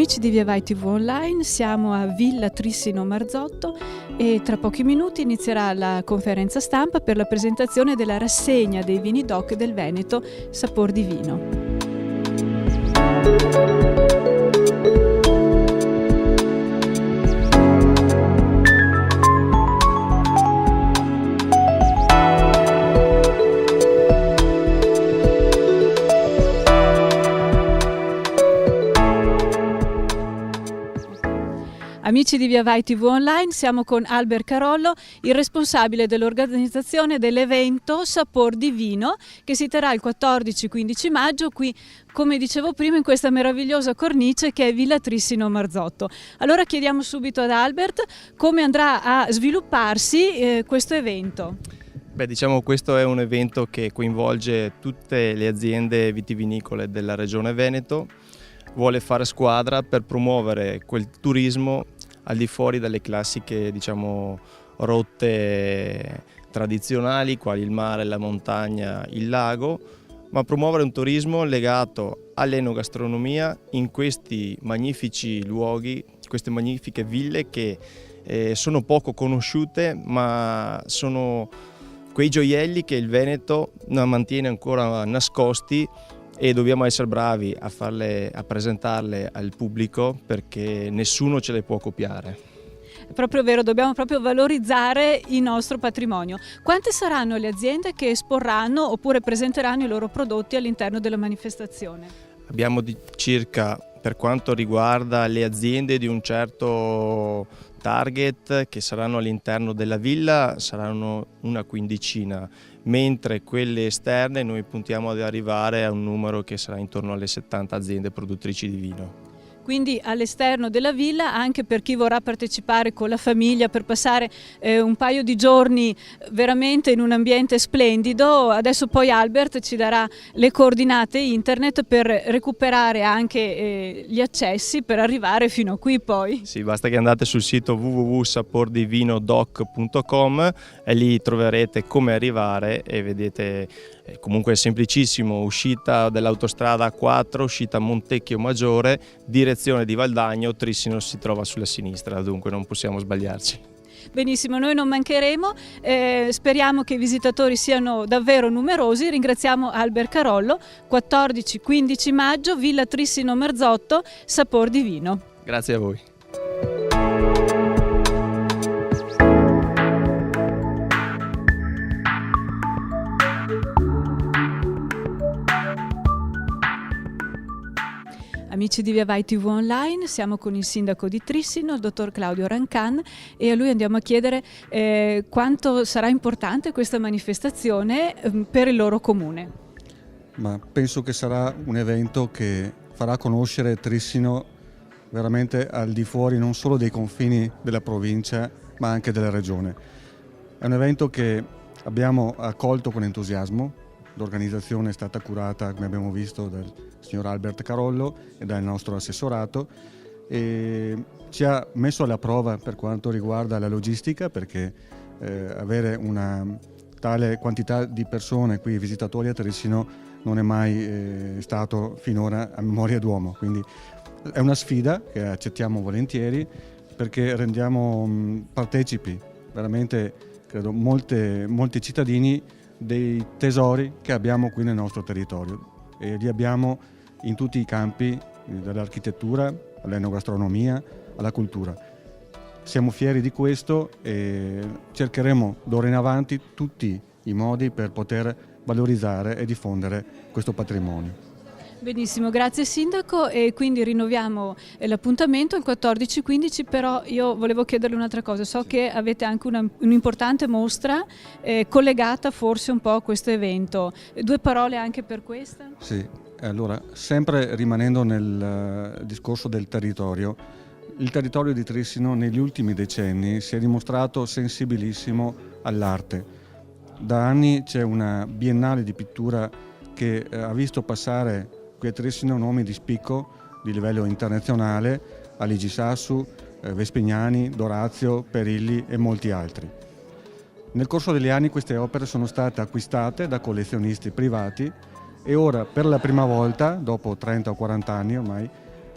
Amici di Via Vai TV Online, siamo a Villa Trissino Marzotto e tra pochi minuti inizierà la conferenza stampa per la presentazione della rassegna dei vini DOC del Veneto Sapor di Vino. Amici di Via Vai TV Online, siamo con Albert Carollo, il responsabile dell'organizzazione dell'evento Sapor di Vino che si terrà il 14-15 maggio qui, come dicevo prima, in questa meravigliosa cornice che è Villa Trissino Marzotto. Allora chiediamo subito ad Albert come andrà a svilupparsi questo evento. Diciamo questo è un evento che coinvolge tutte le aziende vitivinicole della regione Veneto, vuole fare squadra per promuovere quel turismo al di fuori dalle classiche, diciamo, rotte tradizionali quali il mare, la montagna, il lago, ma promuovere un turismo legato all'enogastronomia in questi magnifici luoghi, queste magnifiche ville che sono poco conosciute, ma sono quei gioielli che il Veneto mantiene ancora nascosti e dobbiamo essere bravi a presentarle al pubblico perché nessuno ce le può copiare. È proprio vero, dobbiamo proprio valorizzare il nostro patrimonio. Quante saranno le aziende che esporranno oppure presenteranno i loro prodotti all'interno della manifestazione? Abbiamo circa, per quanto riguarda le aziende di un certo target che saranno all'interno della villa, saranno una quindicina, mentre quelle esterne noi puntiamo ad arrivare a un numero che sarà intorno alle 70 aziende produttrici di vino. Quindi all'esterno della villa, anche per chi vorrà partecipare con la famiglia per passare un paio di giorni veramente in un ambiente splendido. Adesso poi Albert ci darà le coordinate internet per recuperare anche gli accessi per arrivare fino a qui poi. Sì, basta che andate sul sito www.sapordivinodoc.com e lì troverete come arrivare e vedete. Comunque è semplicissimo, uscita dell'autostrada A4, uscita Montecchio Maggiore, direzione di Valdagno, Trissino si trova sulla sinistra, dunque non possiamo sbagliarci. Benissimo, noi non mancheremo, speriamo che i visitatori siano davvero numerosi. Ringraziamo Albert Carollo. 14-15 maggio, Villa Trissino Marzotto, Sapor di Vino. Grazie a voi. Amici di Via Vai TV Online, siamo con il sindaco di Trissino, il dottor Claudio Rancan, e a lui andiamo a chiedere quanto sarà importante questa manifestazione per il loro comune. Ma penso che sarà un evento che farà conoscere Trissino veramente al di fuori non solo dei confini della provincia ma anche della regione. È un evento che abbiamo accolto con entusiasmo. L'organizzazione è stata curata, come abbiamo visto, dal signor Albert Carollo e dal nostro assessorato e ci ha messo alla prova per quanto riguarda la logistica, perché avere una tale quantità di persone qui, visitatori a Trissino, non è mai stato finora a memoria d'uomo. Quindi è una sfida che accettiamo volentieri perché rendiamo partecipi veramente, credo, molti cittadini dei tesori che abbiamo qui nel nostro territorio e li abbiamo in tutti i campi, dall'architettura all'enogastronomia alla cultura. Siamo fieri di questo e cercheremo d'ora in avanti tutti i modi per poter valorizzare e diffondere questo patrimonio. Benissimo, grazie Sindaco, e quindi rinnoviamo l'appuntamento il 14-15, però io volevo chiederle un'altra cosa. So che avete anche un'importante mostra collegata forse un po' a questo evento. Due parole anche per questa? Sì, allora, sempre rimanendo nel discorso del territorio, il territorio di Trissino negli ultimi decenni si è dimostrato sensibilissimo all'arte. Da anni c'è una biennale di pittura che ha visto passare qui a Trissino nomi di spicco di livello internazionale, Aligi Sassu, Vespignani, Dorazio, Perilli e molti altri. Nel corso degli anni queste opere sono state acquistate da collezionisti privati e ora per la prima volta, dopo 30 o 40 anni ormai,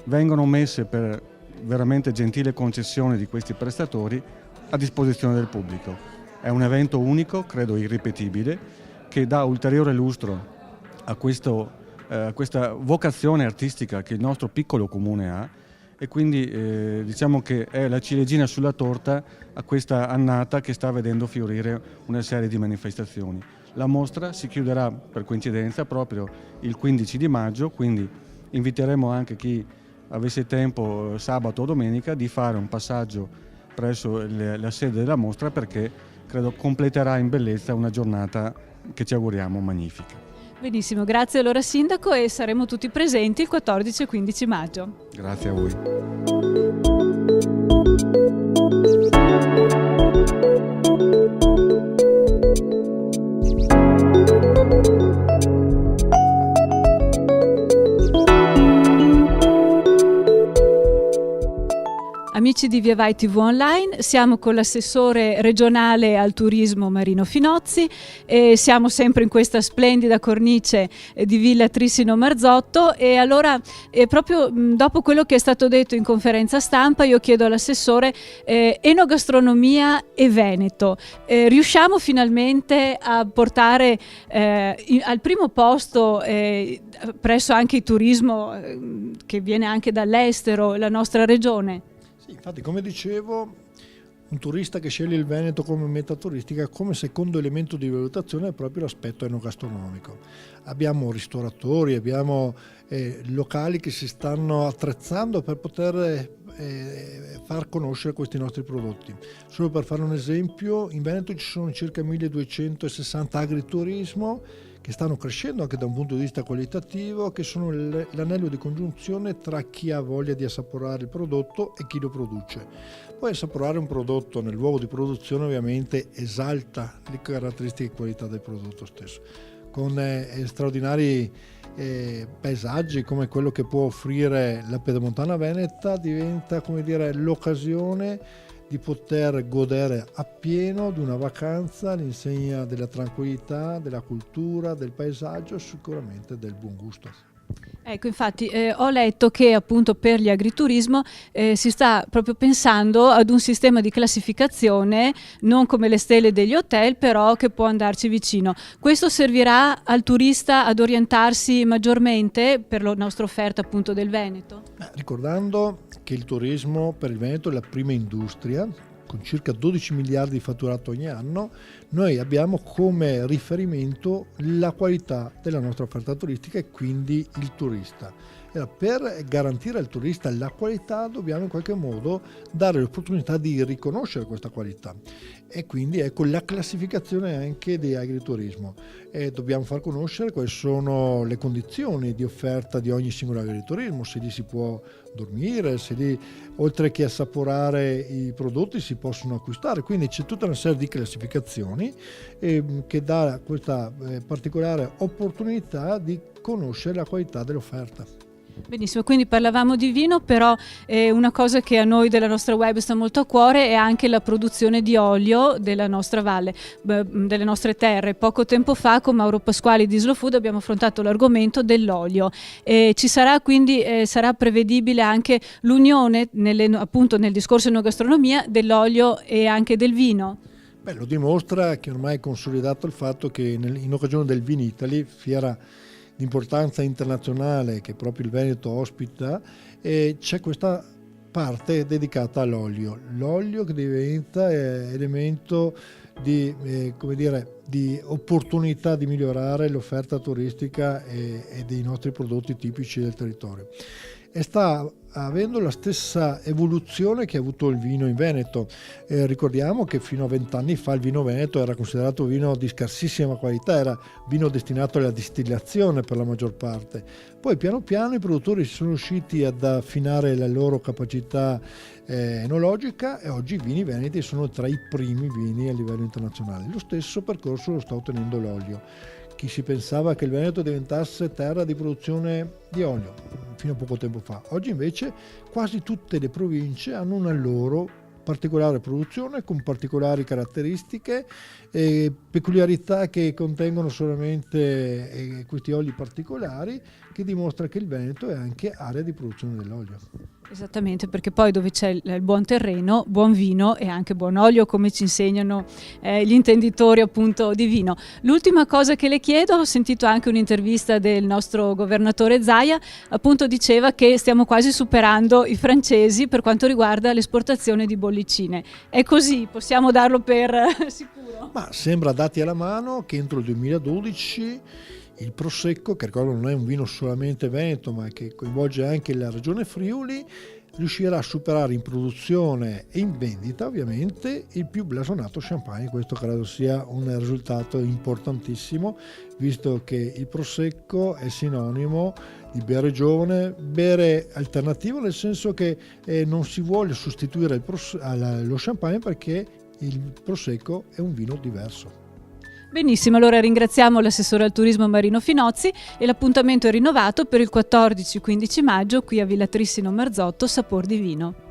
vengono messe per veramente gentile concessione di questi prestatori a disposizione del pubblico. È un evento unico, credo irripetibile, che dà ulteriore lustro a questa vocazione artistica che il nostro piccolo comune ha, e quindi diciamo che è la ciliegina sulla torta a questa annata che sta vedendo fiorire una serie di manifestazioni. La mostra si chiuderà per coincidenza proprio il 15 di maggio, quindi inviteremo anche chi avesse tempo sabato o domenica di fare un passaggio presso la sede della mostra, perché credo completerà in bellezza una giornata che ci auguriamo magnifica. Benissimo, grazie allora Sindaco, e saremo tutti presenti il 14 e 15 maggio. Grazie a voi. Amici di Via Vai TV Online, siamo con l'assessore regionale al turismo Marino Finozzi e siamo sempre in questa splendida cornice di Villa Trissino Marzotto, e allora proprio dopo quello che è stato detto in conferenza stampa io chiedo all'assessore enogastronomia e Veneto. Riusciamo finalmente a portare al primo posto presso anche il turismo che viene anche dall'estero la nostra regione? Sì, infatti, come dicevo, un turista che sceglie il Veneto come meta turistica, come secondo elemento di valutazione è proprio l'aspetto enogastronomico. Abbiamo ristoratori, abbiamo locali che si stanno attrezzando per poter far conoscere questi nostri prodotti. Solo per fare un esempio, in Veneto ci sono circa 1260 agriturismo che stanno crescendo anche da un punto di vista qualitativo, che sono l'anello di congiunzione tra chi ha voglia di assaporare il prodotto e chi lo produce. Poi assaporare un prodotto nel luogo di produzione ovviamente esalta le caratteristiche e qualità del prodotto stesso, con straordinari paesaggi come quello che può offrire la Pedemontana Veneta. Diventa, come dire, l'occasione di poter godere appieno di una vacanza all'insegna della tranquillità, della cultura, del paesaggio e sicuramente del buon gusto. Ecco, infatti ho letto che appunto per gli agriturismo si sta proprio pensando ad un sistema di classificazione, non come le stelle degli hotel, però che può andarci vicino. Questo servirà al turista ad orientarsi maggiormente per la nostra offerta appunto del Veneto? Ricordando che il turismo per il Veneto è la prima industria, con circa 12 miliardi di fatturato ogni anno, noi abbiamo come riferimento la qualità della nostra offerta turistica e quindi il turista. Per garantire al turista la qualità dobbiamo in qualche modo dare l'opportunità di riconoscere questa qualità, e quindi ecco la classificazione anche di agriturismo. Dobbiamo far conoscere quali sono le condizioni di offerta di ogni singolo agriturismo, se lì si può dormire, se lì oltre che assaporare i prodotti si possono acquistare, quindi c'è tutta una serie di classificazioni che dà questa particolare opportunità di conoscere la qualità dell'offerta. Benissimo, quindi parlavamo di vino, però una cosa che a noi della nostra web sta molto a cuore è anche la produzione di olio della nostra valle, delle nostre terre. Poco tempo fa con Mauro Pasquali di Slow Food abbiamo affrontato l'argomento dell'olio. Ci sarà quindi sarà prevedibile anche l'unione appunto nel discorso enogastronomia dell'olio e anche del vino? Lo dimostra che ormai è consolidato il fatto che in occasione del Vinitaly, fiera di importanza internazionale che proprio il Veneto ospita, c'è questa parte dedicata all'olio. L'olio che diventa elemento di, di opportunità di migliorare l'offerta turistica e dei nostri prodotti tipici del territorio. E sta avendo la stessa evoluzione che ha avuto il vino in Veneto. Ricordiamo che fino a 20 anni fa il vino veneto era considerato vino di scarsissima qualità, era vino destinato alla distillazione per la maggior parte. Poi piano piano i produttori sono riusciti ad affinare la loro capacità enologica, e oggi i vini veneti sono tra i primi vini a livello internazionale. Lo stesso percorso lo sta ottenendo l'olio. Chi si pensava che il Veneto diventasse terra di produzione di olio fino a poco tempo fa, oggi invece quasi tutte le province hanno una loro particolare produzione, con particolari caratteristiche e peculiarità che contengono solamente questi oli particolari, che dimostra che il Veneto è anche area di produzione dell'olio. Esattamente, perché poi dove c'è il buon terreno, buon vino e anche buon olio, come ci insegnano gli intenditori appunto di vino. L'ultima cosa che le chiedo, ho sentito anche un'intervista del nostro governatore Zaia, appunto diceva che stiamo quasi superando i francesi per quanto riguarda l'esportazione di bollicine. È così? Possiamo darlo per sicuro? Ma sembra dati alla mano che entro il 2012 il Prosecco, che ricordo non è un vino solamente veneto ma che coinvolge anche la regione Friuli, riuscirà a superare in produzione e in vendita ovviamente il più blasonato champagne. Questo credo sia un risultato importantissimo, visto che il Prosecco è sinonimo di bere giovane, bere alternativo, nel senso che non si vuole sostituire lo champagne, perché il Prosecco è un vino diverso. Benissimo, allora ringraziamo l'assessore al turismo Marino Finozzi e l'appuntamento è rinnovato per il 14-15 maggio qui a Villa Trissino Marzotto, Sapor di Vino.